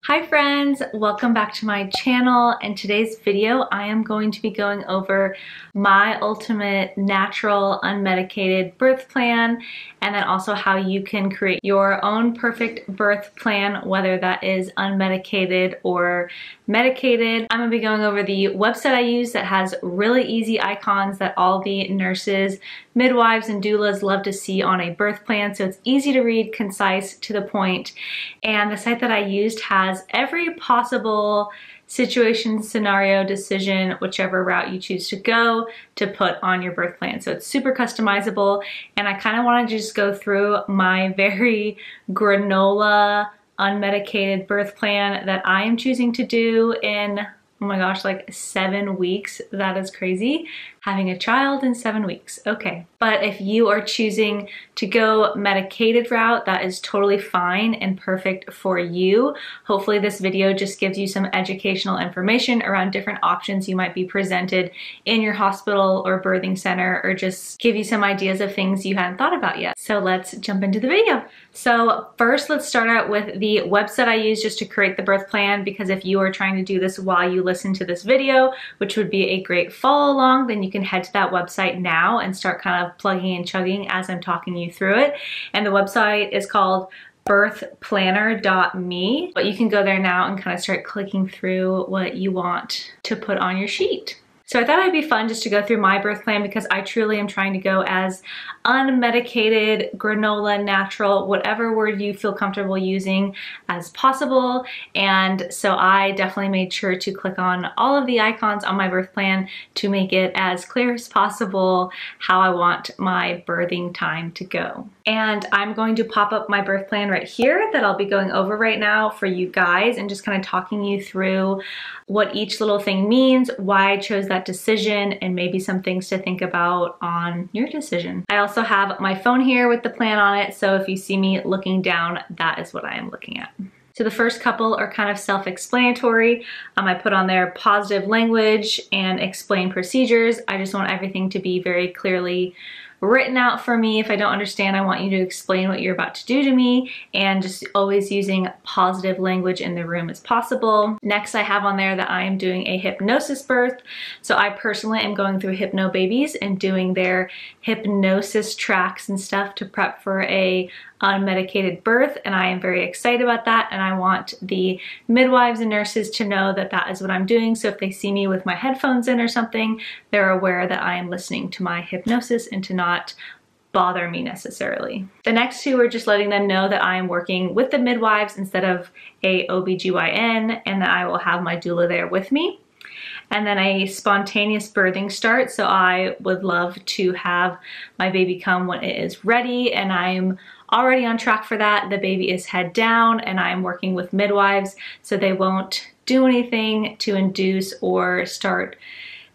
Hi friends, welcome back to my channel. In today's video, I am going to be going over my ultimate natural unmedicated birth plan, and then also how you can create your own perfect birth plan, whether that is unmedicated or medicated. I'm gonna be going over the website I use that has really easy icons that all the nurses, midwives, and doulas love to see on a birth plan. So it's easy to read, concise, to the point. And the site that I used has every possible situation, scenario, decision, whichever route you choose to go, to put on your birth plan. So it's super customizable, and I kind of want to just go through my very granola unmedicated birth plan that I am choosing to do in, oh my gosh, like 7 weeks. That is crazy. Having a child in 7 weeks. Okay. But if you are choosing to go medicated route, that is totally fine and perfect for you. Hopefully this video just gives you some educational information around different options you might be presented in your hospital or birthing center, or just give you some ideas of things you hadn't thought about yet. So let's jump into the video. So first, let's start out with the website I use just to create the birth plan, because if you are trying to do this while you listen to this video, which would be a great follow along, then you can head to that website now and start kind of plugging and chugging as I'm talking you through it. And the website is called birthplanner.me, but you can go there now and kind of start clicking through what you want to put on your sheet. So I thought it'd be fun just to go through my birth plan, because I truly am trying to go as unmedicated, granola, natural, whatever word you feel comfortable using as possible. And so I definitely made sure to click on all of the icons on my birth plan to make it as clear as possible how I want my birthing time to go. And I'm going to pop up my birth plan right here that I'll be going over right now for you guys, and just kind of talking you through what each little thing means, why I chose that decision, and maybe some things to think about on your decision. I also have my phone here with the plan on it, so if you see me looking down, that is what I am looking at. So the first couple are kind of self-explanatory. I put on there positive language and explain procedures. I just want everything to be very clearly written out for me. If I don't understand, I want you to explain what you're about to do to me, and just always using positive language in the room as possible. Next, I have on there that I am doing a hypnosis birth. So I personally am going through Hypnobabies and doing their hypnosis tracks and stuff to prep for a unmedicated birth, and I am very excited about that, and I want the midwives and nurses to know that that is what I'm doing. So if they see me with my headphones in or something, they're aware that I am listening to my hypnosis and to not bother me necessarily. The next two are just letting them know that I am working with the midwives instead of a OBGYN, and that I will have my doula there with me. And then a spontaneous birthing start. So I would love to have my baby come when it is ready, and I'm already on track for that. The baby is head down, and I'm working with midwives, so they won't do anything to induce or start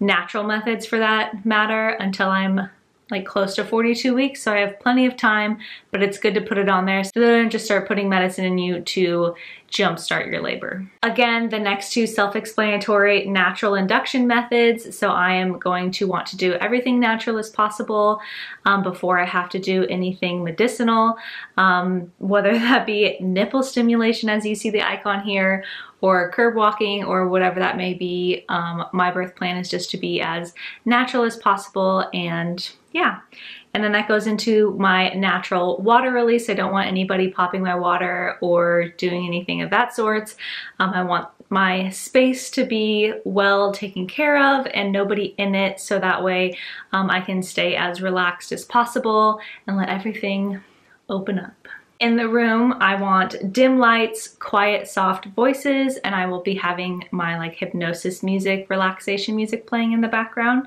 natural methods for that matter until I'm like close to 42 weeks. So I have plenty of time, but it's good to put it on there so they don't just start putting medicine in you to jumpstart your labor. Again, the next two self-explanatory, natural induction methods. So I am going to want to do everything natural as possible before I have to do anything medicinal, whether that be nipple stimulation, as you see the icon here, or curb walking, or whatever that may be. My birth plan is just to be as natural as possible, and yeah. And then that goes into my natural water release. I don't want anybody popping my water or doing anything of that sort. I want my space to be well taken care of and nobody in it, so that way I can stay as relaxed as possible and let everything open up. In the room, I want dim lights, quiet, soft voices, and I will be having my like hypnosis music, relaxation music playing in the background.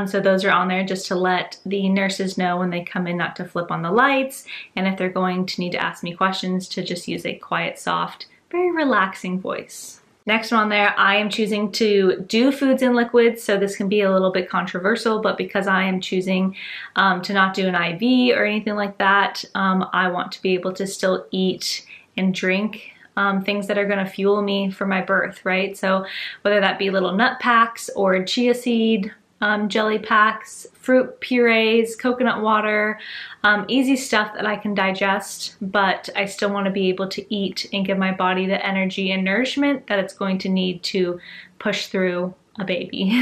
So those are on there just to let the nurses know when they come in not to flip on the lights, and if they're going to need to ask me questions, to just use a quiet, soft, very relaxing voice. Next one on there, I am choosing to do foods and liquids, so this can be a little bit controversial, but because I am choosing to not do an IV or anything like that, I want to be able to still eat and drink things that are going to fuel me for my birth, right? So whether that be little nut packs or chia seed jelly packs, fruit purees, coconut water, easy stuff that I can digest, but I still want to be able to eat and give my body the energy and nourishment that it's going to need to push through a baby.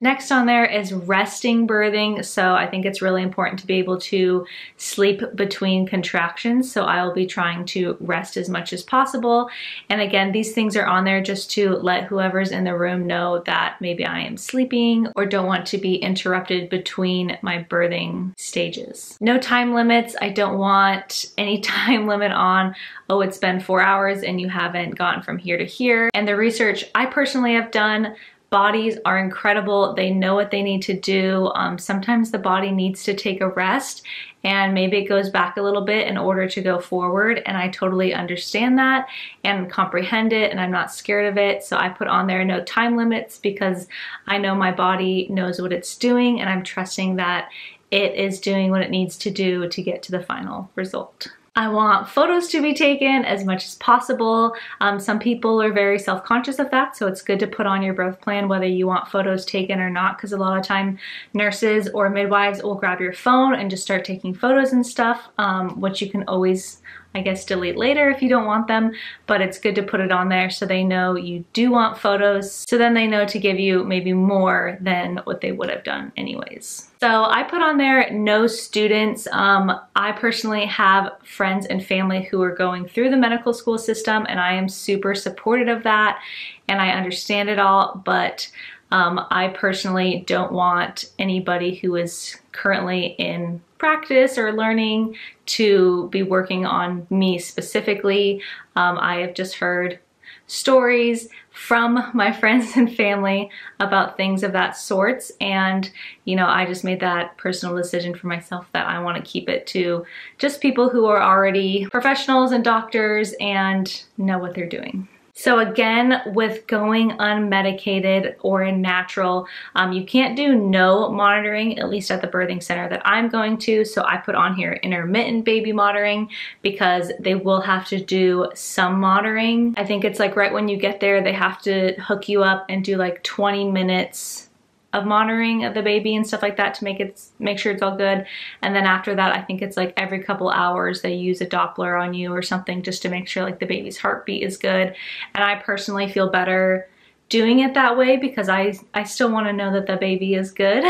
Next on there is resting birthing. So I think it's really important to be able to sleep between contractions. So I will be trying to rest as much as possible. And again, these things are on there just to let whoever's in the room know that maybe I am sleeping or don't want to be interrupted between my birthing stages. No time limits. I don't want any time limit on, oh, it's been 4 hours and you haven't gotten from here to here. And the research I personally have done, bodies are incredible. They know what they need to do. Sometimes the body needs to take a rest and maybe it goes back a little bit in order to go forward. And I totally understand that and comprehend it, and I'm not scared of it. So I put on there no time limits because I know my body knows what it's doing and I'm trusting that it is doing what it needs to do to get to the final result. I want photos to be taken as much as possible. Some people are very self-conscious of that, so it's good to put on your birth plan whether you want photos taken or not, because a lot of time nurses or midwives will grab your phone and just start taking photos and stuff, which you can always, I guess, delete later if you don't want them, but it's good to put it on there so they know you do want photos, so then they know to give you maybe more than what they would have done anyways. So I put on there no students. I personally have friends and family who are going through the medical school system, and I am super supportive of that and I understand it all, but I personally don't want anybody who is currently in practice or learning to be working on me specifically. I have just heard stories from my friends and family about things of that sorts, and you know, I just made that personal decision for myself that I want to keep it to just people who are already professionals and doctors and know what they're doing. So again, with going unmedicated or in natural, you can't do no monitoring, at least at the birthing center that I'm going to. So I put on here intermittent baby monitoring because they will have to do some monitoring. I think it's like right when you get there, they have to hook you up and do like 20 minutes of monitoring of the baby and stuff like that to make sure it's all good. And then after that, I think it's like every couple hours they use a Doppler on you or something just to make sure like the baby's heartbeat is good. And I personally feel better doing it that way because I still want to know that the baby is good,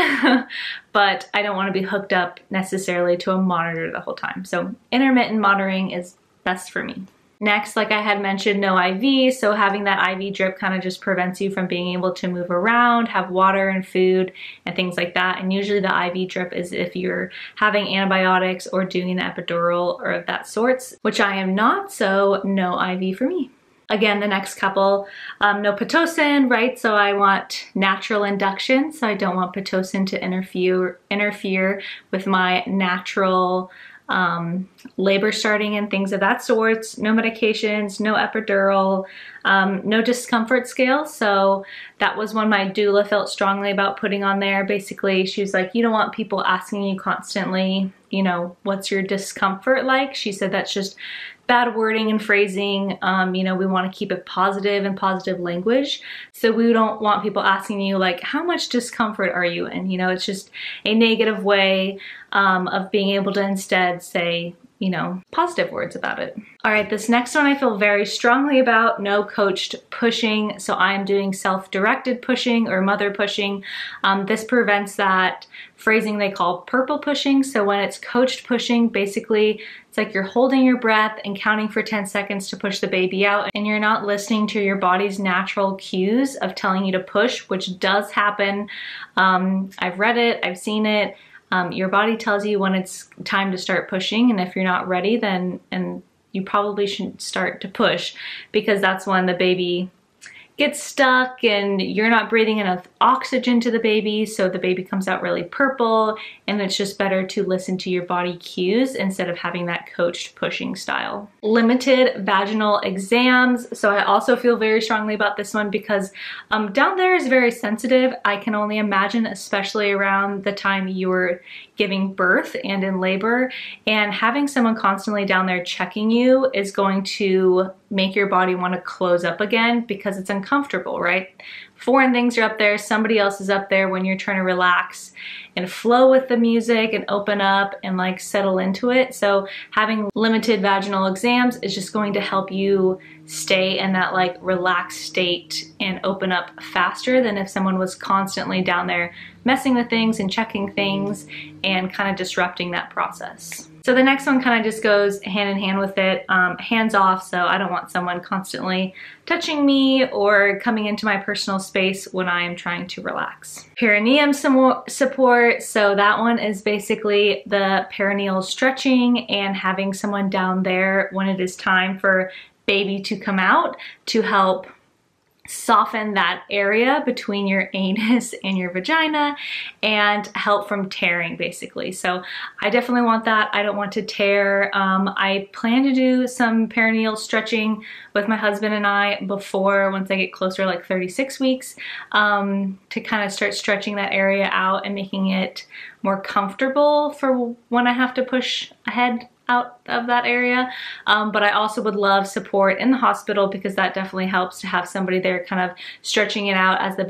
but I don't want to be hooked up necessarily to a monitor the whole time. So intermittent monitoring is best for me. Next, like I had mentioned, no IV. So having that IV drip kind of just prevents you from being able to move around, have water and food and things like that. And usually the IV drip is if you're having antibiotics or doing an epidural or of that sorts, which I am not, so no IV for me. Again, the next couple, no Pitocin, right? So I want natural induction. So I don't want Pitocin to interfere with my natural labor starting and things of that sort. No medications, no epidural, no discomfort scale. So that was one my doula felt strongly about putting on there. Basically, she was like, you don't want people asking you constantly, you know, what's your discomfort like? She said that's just bad wording and phrasing. You know, we want to keep it positive and positive language. So we don't want people asking you like, how much discomfort are you in? You know, it's just a negative way of being able to instead say, you know, positive words about it. All right, this next one I feel very strongly about, no coached pushing. So I am doing self-directed pushing or mother pushing. This prevents that phrasing they call purple pushing. So when it's coached pushing, basically it's like you're holding your breath and counting for 10 seconds to push the baby out, and you're not listening to your body's natural cues of telling you to push, which does happen. I've read it, I've seen it. Your body tells you when it's time to start pushing, and if you're not ready, then you probably shouldn't start to push, because that's when the baby gets stuck and you're not breathing enough oxygen to the baby, so the baby comes out really purple, and it's just better to listen to your body cues instead of having that coached pushing style. Limited vaginal exams. So I also feel very strongly about this one because down there is very sensitive. I can only imagine, especially around the time you're giving birth and in labor, and having someone constantly down there checking you is going to make your body want to close up again because it's uncomfortable, right? foreign things are up there, somebody else is up there when you're trying to relax and flow with the music and open up and like settle into it. So having limited vaginal exams is just going to help you stay in that like relaxed state and open up faster than if someone was constantly down there messing with things and checking things and kind of disrupting that process. So the next one kind of just goes hand in hand with it, hands off. So I don't want someone constantly touching me or coming into my personal space when I am trying to relax. Perineum support. So that one is basically the perineal stretching and having someone down there when it is time for baby to come out to help soften that area between your anus and your vagina and help from tearing basically. So I definitely want that. I don't want to tear. I plan to do some perineal stretching with my husband and I before, once I get closer, like 36 weeks, to kind of start stretching that area out and making it more comfortable for when I have to push ahead out of that area. But I also would love support in the hospital because that definitely helps to have somebody there kind of stretching it out as the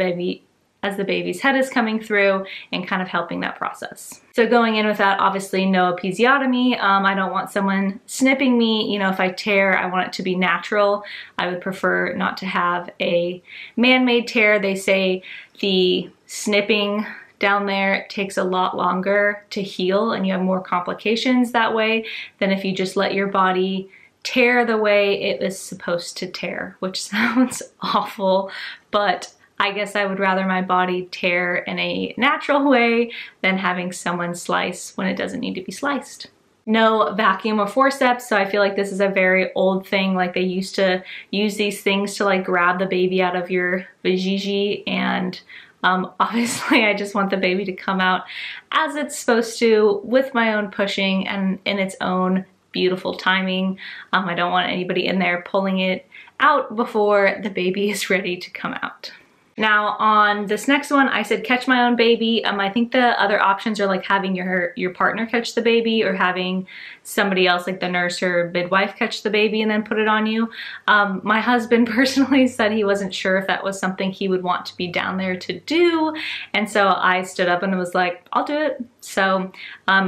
baby's head is coming through and kind of helping that process. So going in with that, obviously no episiotomy. I don't want someone snipping me. You know, if I tear, I want it to be natural. I would prefer not to have a man-made tear. They say the snipping down there takes a lot longer to heal and you have more complications that way than if you just let your body tear the way it is supposed to tear, which sounds awful, but I guess I would rather my body tear in a natural way than having someone slice when it doesn't need to be sliced. No vacuum or forceps, so I feel like this is a very old thing. Like they used to use these things to like grab the baby out of your vajayjay, and obviously I just want the baby to come out as it's supposed to with my own pushing and in its own beautiful timing. I don't want anybody in there pulling it out before the baby is ready to come out. Now on this next one, I said catch my own baby. I think the other options are like having your partner catch the baby or having somebody else like the nurse or midwife catch the baby and then put it on you. My husband personally said he wasn't sure if that was something he would want to be down there to do. And so I stood up and was like, I'll do it. So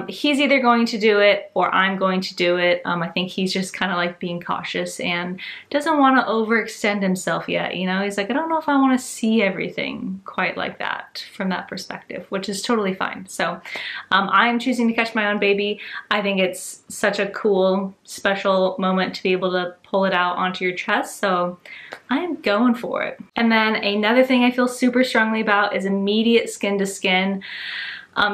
he's either going to do it or I'm going to do it. I think he's just kind of like being cautious and doesn't want to overextend himself yet. You know, he's like, I don't know if I want to see everything quite like that from that perspective, which is totally fine. So I'm choosing to catch my own baby. I think it's such a cool, special moment to be able to pull it out onto your chest. So I'm going for it. And then another thing I feel super strongly about is immediate skin to skin.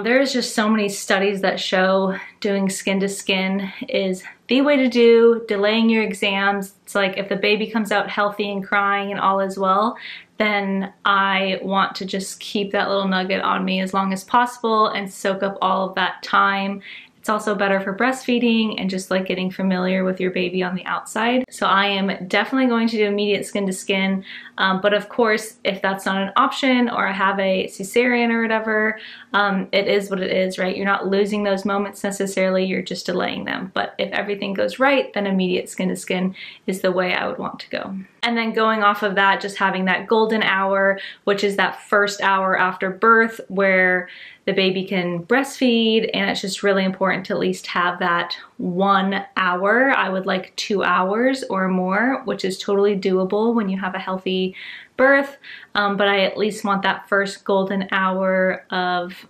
There's just so many studies that show doing skin to skin is the way to do, delaying your exams. It's like if the baby comes out healthy and crying and all is well, then I want to just keep that little nugget on me as long as possible and soak up all of that time. It's also better for breastfeeding and just like getting familiar with your baby on the outside. So I am definitely going to do immediate skin to skin. But of course, if that's not an option or I have a cesarean or whatever, it is what it is, right? You're not losing those moments necessarily, you're just delaying them. But if everything goes right, then immediate skin to skin is the way I would want to go. And then going off of that, just having that golden hour, which is that first hour after birth where the baby can breastfeed, and it's just really important to at least have that 1 hour. I would like 2 hours or more, which is totally doable when you have a healthy birth, but I at least want that first golden hour of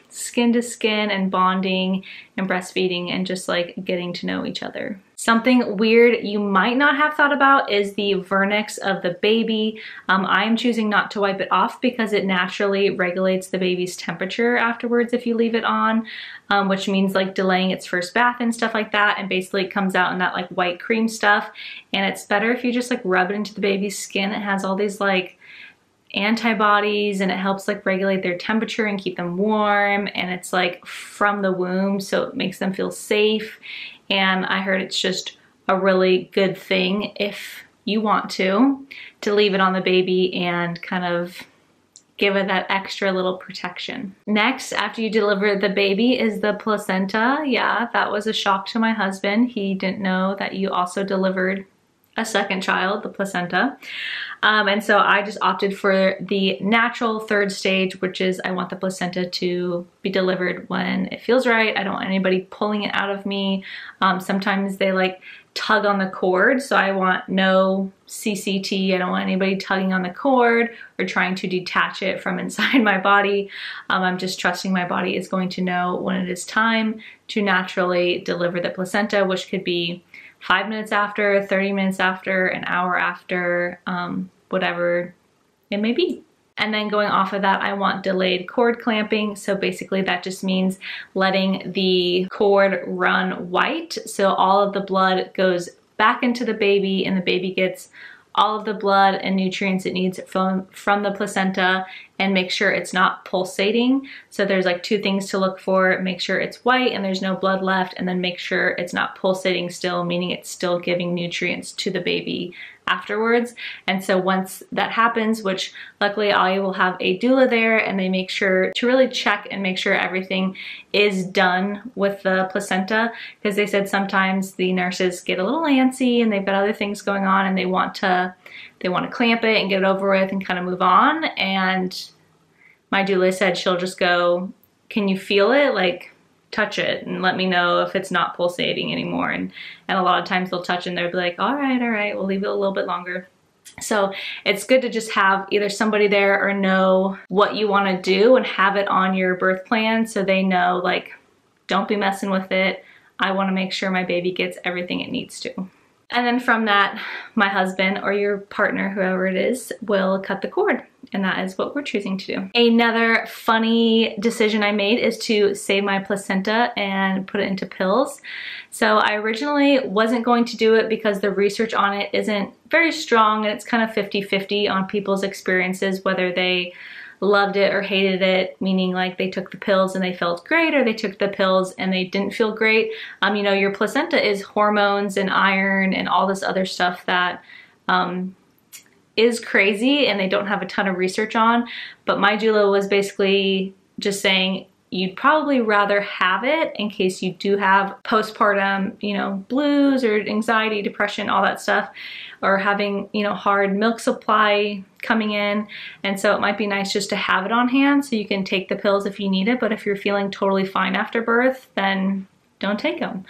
skin to skin and bonding and breastfeeding and just like getting to know each other. Something weird you might not have thought about is the vernix of the baby. I'm choosing not to wipe it off because it naturally regulates the baby's temperature afterwards if you leave it on, which means like delaying its first bath and stuff like that, and basically it comes out in that like white cream stuff, and it's better if you just like rub it into the baby's skin. It has all these like antibodies and it helps like regulate their temperature and keep them warm, and it's like from the womb, so it makes them feel safe. And I heard it's just a really good thing if you want to leave it on the baby and kind of give it that extra little protection. Next, after you deliver the baby, is the placenta. Yeah, that was a shock to my husband. He didn't know that you also delivered a second child, the placenta. And so I just opted for the natural third stage, which is I want the placenta to be delivered when it feels right. I don't want anybody pulling it out of me. Sometimes they like tug on the cord, so I want no CCT. I don't want anybody tugging on the cord or trying to detach it from inside my body. I'm just trusting my body is going to know when it is time to naturally deliver the placenta, which could be 5 minutes after, 30 minutes after, an hour after, whatever it may be. And then going off of that, I want delayed cord clamping. So basically that just means letting the cord run white. So all of the blood goes back into the baby and the baby gets all of the blood and nutrients it needs from the placenta, and make sure it's not pulsating. So there's like 2 things to look for. Make sure it's white and there's no blood left, and then make sure it's not pulsating still, meaning it's still giving nutrients to the baby afterwards. And so once that happens, which luckily I will have a doula there, and they make sure to really check and make sure everything is done with the placenta, because they said sometimes the nurses get a little antsy and they've got other things going on and they want to clamp it and get it over with and kind of move on. And my doula said she'll just go, can you feel it? Like, touch it and let me know if it's not pulsating anymore. And a lot of times they'll touch and they'll be like, all right, we'll leave it a little bit longer. So it's good to just have either somebody there or know what you want to do and have it on your birth plan so they know, like, don't be messing with it. I want to make sure my baby gets everything it needs to. And then from that, my husband or your partner, whoever it is, will cut the cord. And that is what we're choosing to do. Another funny decision I made is to save my placenta and put it into pills. So I originally wasn't going to do it because the research on it isn't very strong, and it's kind of 50-50 on people's experiences, whether they loved it or hated it, meaning like they took the pills and they felt great, or they took the pills and they didn't feel great. You know, your placenta is hormones and iron and all this other stuff that is crazy and they don't have a ton of research on. But my doula was basically just saying, you'd probably rather have it in case you do have postpartum, you know, blues or anxiety, depression, all that stuff, or having, you know, hard milk supply coming in. And so it might be nice just to have it on hand so you can take the pills if you need it. But if you're feeling totally fine after birth, then don't take them.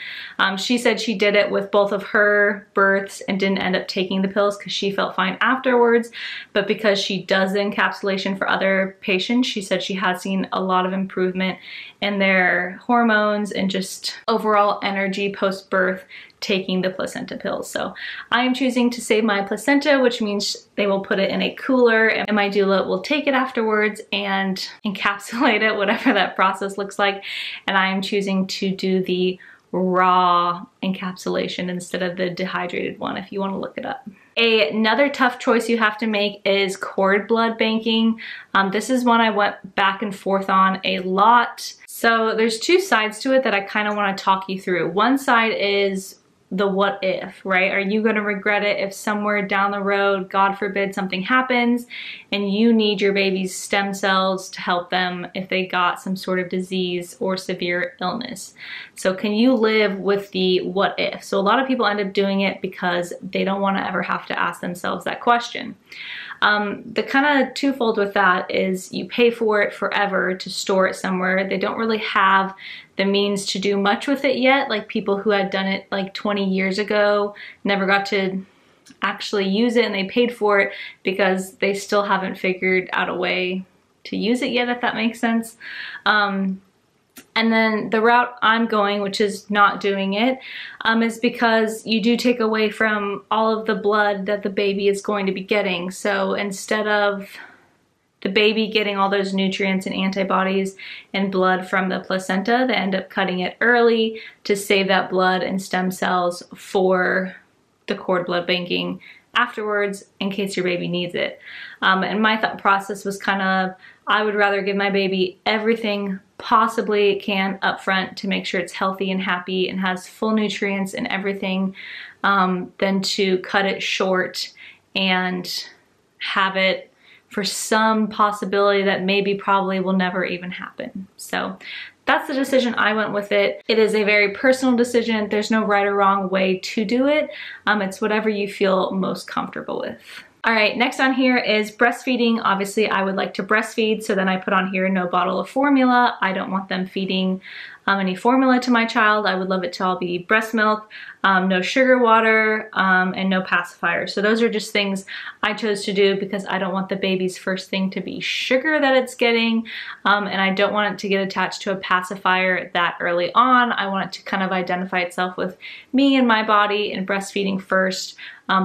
She said she did it with both of her births and didn't end up taking the pills because she felt fine afterwards. But because she does the encapsulation for other patients, she said she has seen a lot of improvement in their hormones and just overall energy post-birth taking the placenta pills. So I'm choosing to save my placenta, which means they will put it in a cooler and my doula will take it afterwards and encapsulate it, whatever that process looks like. And I am choosing to do the raw encapsulation instead of the dehydrated one, if you want to look it up. Another tough choice you have to make is cord blood banking. This is one I went back and forth on a lot. So there's 2 sides to it that I kind of want to talk you through. One side is the what if, right? Are you going to regret it if somewhere down the road, God forbid, something happens and you need your baby's stem cells to help them if they got some sort of disease or severe illness? So can you live with the what if? So a lot of people end up doing it because they don't want to ever have to ask themselves that question. The kind of twofold with that is you pay for it forever to store it somewhere. They don't really have the means to do much with it yet. Like people who had done it like 20 years ago never got to actually use it, and they paid for it because they still haven't figured out a way to use it yet, if that makes sense. And then the route I'm going, which is not doing it, is because you do take away from all of the blood that the baby is going to be getting. So instead of the baby getting all those nutrients and antibodies and blood from the placenta, they end up cutting it early to save that blood and stem cells for the cord blood banking afterwards in case your baby needs it. And my thought process was kind of, I would rather give my baby everything possibly it can up front to make sure it's healthy and happy and has full nutrients and everything, than to cut it short and have it for some possibility that maybe probably will never even happen. So that's the decision I went with it. It is a very personal decision. There's no right or wrong way to do it. It's whatever you feel most comfortable with. All right, next on here is breastfeeding. Obviously, I would like to breastfeed, so then I put on here no bottle of formula. I don't want them feeding any formula to my child. I would love it to all be breast milk, no sugar water, and no pacifiers. So those are just things I chose to do because I don't want the baby's first thing to be sugar that it's getting, and I don't want it to get attached to a pacifier that early on. I want it to kind of identify itself with me and my body and breastfeeding first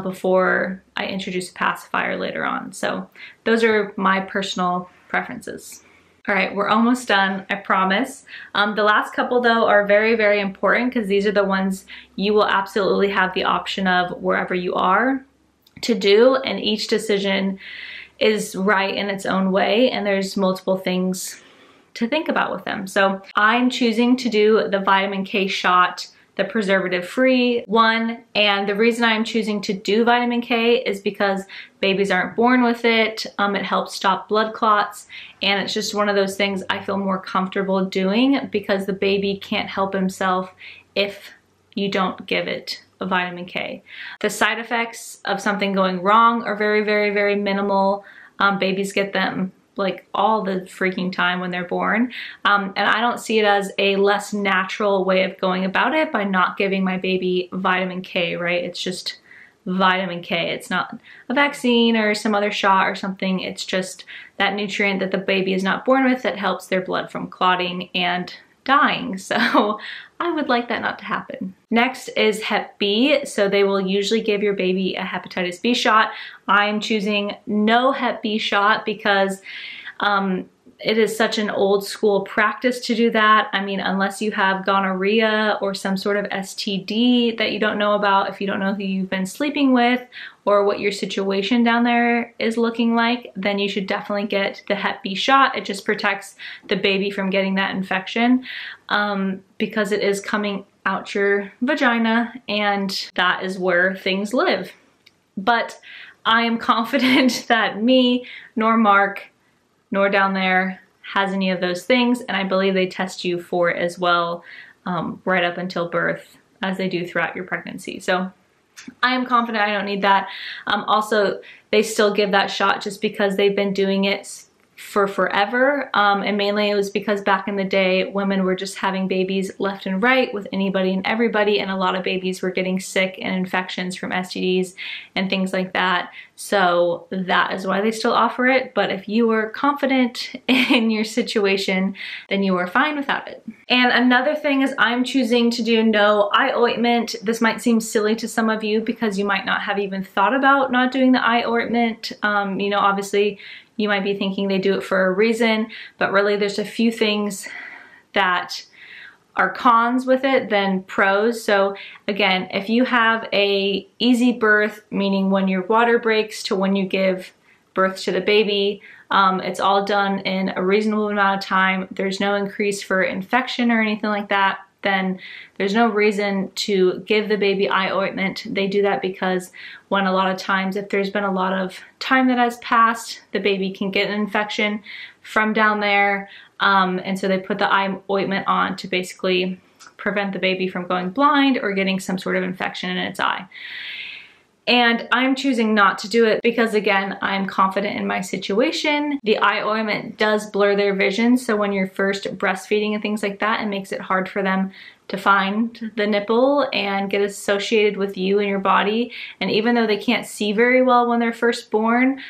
before I introduce a pacifier later on. So those are my personal preferences. All right, we're almost done, I promise. The last couple though are very, very important because these are the ones you will absolutely have the option of wherever you are to do, and each decision is right in its own way, and there's multiple things to think about with them. So I'm choosing to do the vitamin K shot, the preservative-free one, and the reason I'm choosing to do vitamin K is because babies aren't born with it. It helps stop blood clots, and it's just one of those things I feel more comfortable doing because the baby can't help himself if you don't give it a vitamin K. The side effects of something going wrong are very, very, very minimal. Babies get them like all the freaking time when they're born. And I don't see it as a less natural way of going about it by not giving my baby vitamin K, right? It's just vitamin K. It's not a vaccine or some other shot or something. It's just that nutrient that the baby is not born with that helps their blood from clotting and dying. So I would like that not to happen. Next is Hep B. So they will usually give your baby a hepatitis B shot. I'm choosing no Hep B shot because it is such an old school practice to do that. I mean, unless you have gonorrhea or some sort of STD that you don't know about, if you don't know who you've been sleeping with or what your situation down there is looking like, then you should definitely get the Hep B shot. It just protects the baby from getting that infection because it is coming out your vagina, and that is where things live. But I am confident that me nor Mark nor down there has any of those things, and I believe they test you for it as well right up until birth, as they do throughout your pregnancy. So I am confident I don't need that. Also, they still give that shot just because they've been doing it for forever, and mainly it was because back in the day women were just having babies left and right with anybody and everybody, and a lot of babies were getting sick and infections from STDs and things like that. So that is why they still offer it. But if you are confident in your situation, then you are fine without it. And another thing is I'm choosing to do no eye ointment. This might seem silly to some of you because you might not have even thought about not doing the eye ointment. You know, obviously you might be thinking they do it for a reason, but really there's a few things that are cons with it than pros. So again, if you have a easy birth, meaning when your water breaks to when you give birth to the baby, it's all done in a reasonable amount of time, there's no increase for infection or anything like that, then there's no reason to give the baby eye ointment. They do that because when a lot of times, if there's been a lot of time that has passed, the baby can get an infection from down there. And so they put the eye ointment on to basically prevent the baby from going blind or getting some sort of infection in its eye. And I'm choosing not to do it because, again, I'm confident in my situation. The eye ointment does blur their vision, so when you're first breastfeeding and things like that, it makes it hard for them to find the nipple and get associated with you and your body. And even though they can't see very well when they're first born,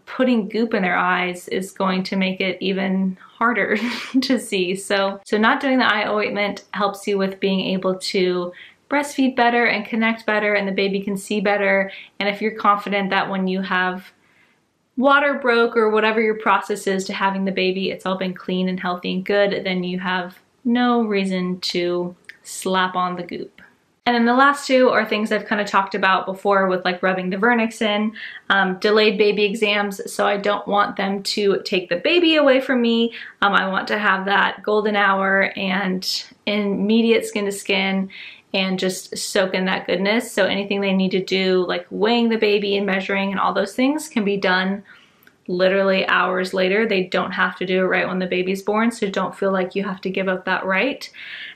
putting goop in their eyes is going to make it even harder to see. So not doing the eye ointment helps you with being able to breastfeed better and connect better, and the baby can see better. And if you're confident that when you have water broke or whatever your process is to having the baby, it's all been clean and healthy and good, then you have no reason to slap on the goop. And then the last two are things I've kind of talked about before with like rubbing the vernix in, delayed baby exams. So I don't want them to take the baby away from me. I want to have that golden hour and immediate skin to skin and just soak in that goodness. So anything they need to do, like weighing the baby and measuring and all those things, can be done literally hours later. They don't have to do it right when the baby's born, so don't feel like you have to give up that right.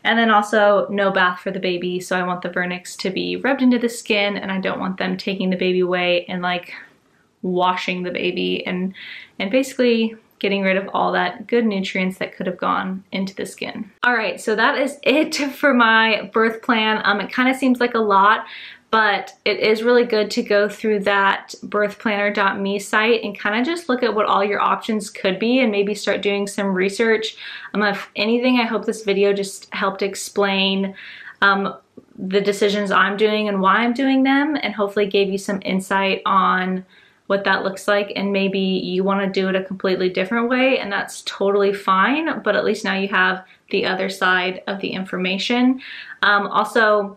And then also no bath for the baby, so I want the vernix to be rubbed into the skin, and I don't want them taking the baby away and like washing the baby and basically getting rid of all that good nutrients that could have gone into the skin. All right, so that is it for my birth plan. It kind of seems like a lot, but it is really good to go through that birthplanner.me site and kind of just look at what all your options could be and maybe start doing some research. If anything, I hope this video just helped explain the decisions I'm doing and why I'm doing them, and hopefully gave you some insight on what that looks like, and maybe you want to do it a completely different way, and that's totally fine, but at least now you have the other side of the information. Also,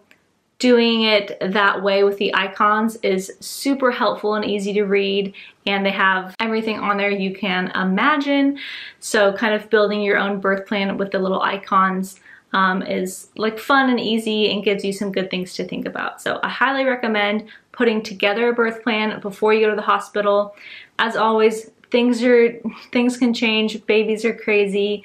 doing it that way with the icons is super helpful and easy to read, and they have everything on there you can imagine. So kind of building your own birth plan with the little icons is like fun and easy and gives you some good things to think about. So I highly recommend putting together a birth plan before you go to the hospital. As always, things can change, babies are crazy,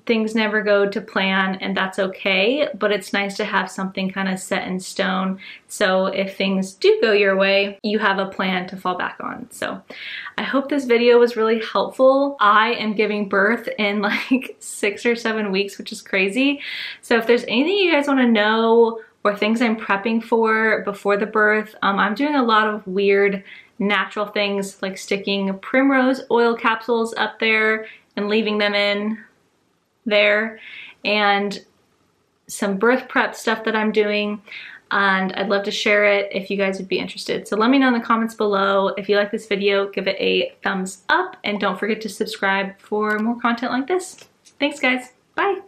things never go to plan, and that's okay, but it's nice to have something kind of set in stone, so if things do go your way, you have a plan to fall back on. So I hope this video was really helpful. I am giving birth in like 6 or 7 weeks, which is crazy. So if there's anything you guys want to know or things I'm prepping for before the birth, I'm doing a lot of weird natural things like sticking primrose oil capsules up there and leaving them in there, and some birth prep stuff that I'm doing, and I'd love to share it if you guys would be interested. So let me know in the comments below. If you like this video, give it a thumbs up, and don't forget to subscribe for more content like this. Thanks guys, bye.